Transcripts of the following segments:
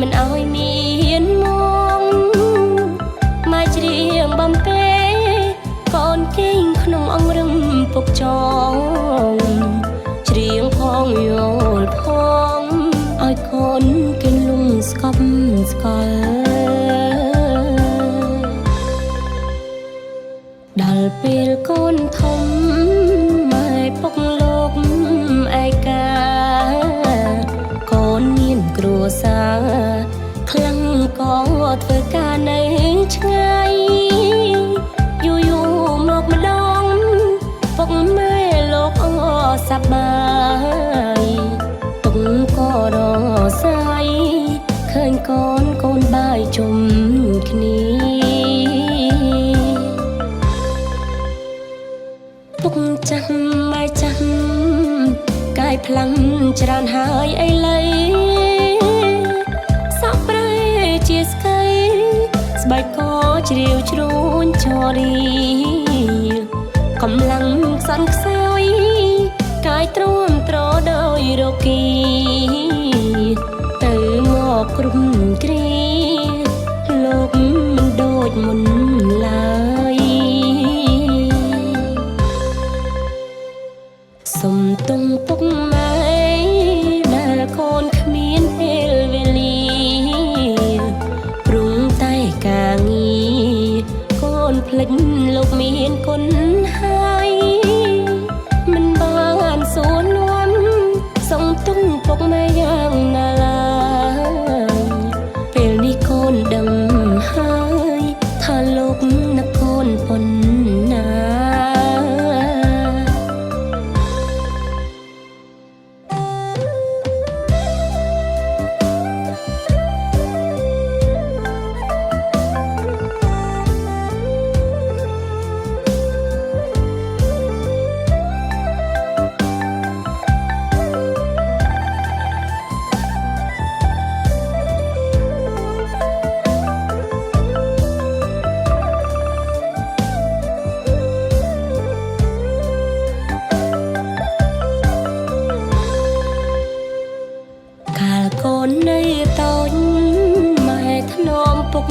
មិនអោយមានមកមកច្រៀងបំពេកូនគេងក្នុងអង្រឹងពុកចងច្រៀងផងយល់ផងឲ្យកូនគេលងស្កប់ស្កល់ដល់ពេលកូនធំម៉ែពុកលោកឯកាកូនមានគ្រួសារខ្លាំងក៏ធ្វើការនៅឆ្ងាយយូរមកម្ដងពុកម៉ែលោកអសប្បាយពុកក៏រសាយឃើញកូនបាយជុំគ្នាពុកចាស់ម៉ែចាស់កាយផ្លាំងច្រើនហើយឥឡូវសក់ប្រែជាស្កៃស្បែកក៏ជ្រាវជ្រួញចរីកម្លាំងខ្សន់ខ្សោយកាយទ្រាំទ្រដោយរគីទៅមកគ្រប់គ្រាលោកមិនដូចមុនឡើយសុំទុំពុកម៉ែដែលកូនគ្មានពេលវេលាព្រមតែការងារកូនភ្លេចលោកមានគុណហើយមិនបានសួរនាំសុំទុំពុកម៉ែយ៉ាងណាឡើយពេលនេះកូនដឹងហើយថាលោកនឹកកូនប៉ុណ្ណាកូននៅតូចម៉ែធ្នមពុក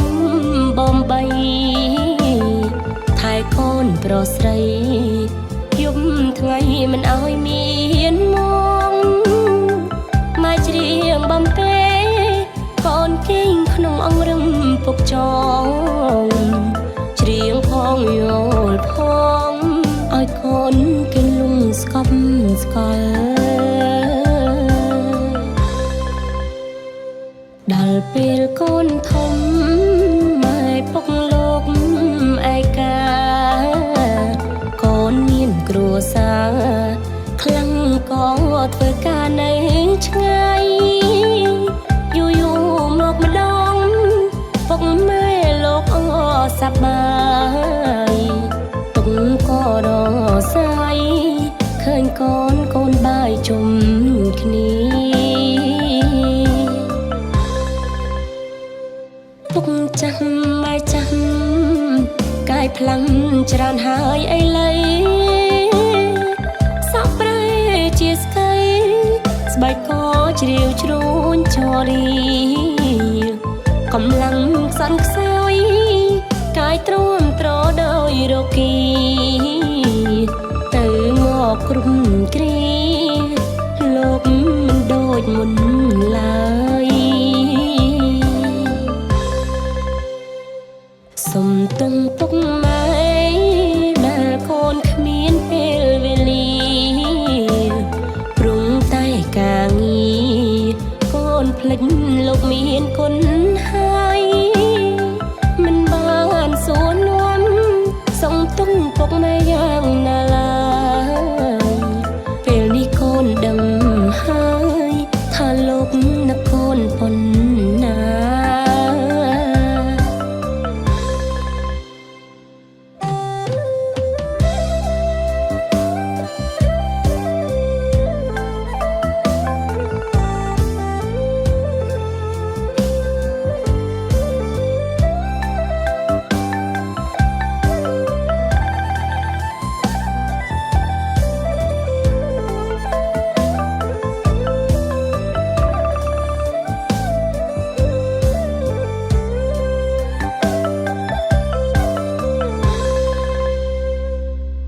បំបីថែកូនប្រុសស្រីយប់ថ្ងៃមិនអោយមានមកម៉ែច្រៀងបំពេកូនគេងក្នុងអង្រឹងពុកចងច្រៀងផងយល់ផងឲ្យកូនគេលងស្កប់ស្កល់ដល់ពេលកូនធំម៉ែពុកលោកឯកាកូនមានគ្រួសារខ្លាំងក៏ធ្វើការនៅឆ្ងាយយូរមកម្ដងពុកម៉ែលោកអសប្បាយពុកក៏រសាយឃើញកូនបាយជុំគ្នាពុកចាស់ម៉ែចាស់កាយផ្លាំងច្រើនហើយឥឡូវសក់ប្រែជាស្កៃស្បែកក៏ជ្រាវជ្រួញចរីកម្លាំងខ្សន់ខ្សោយកាយទ្រាំទ្រដោយរគីទៅមកគ្រប់គ្រាលោកមិនដូចមុនឡើយសុំទុំពុក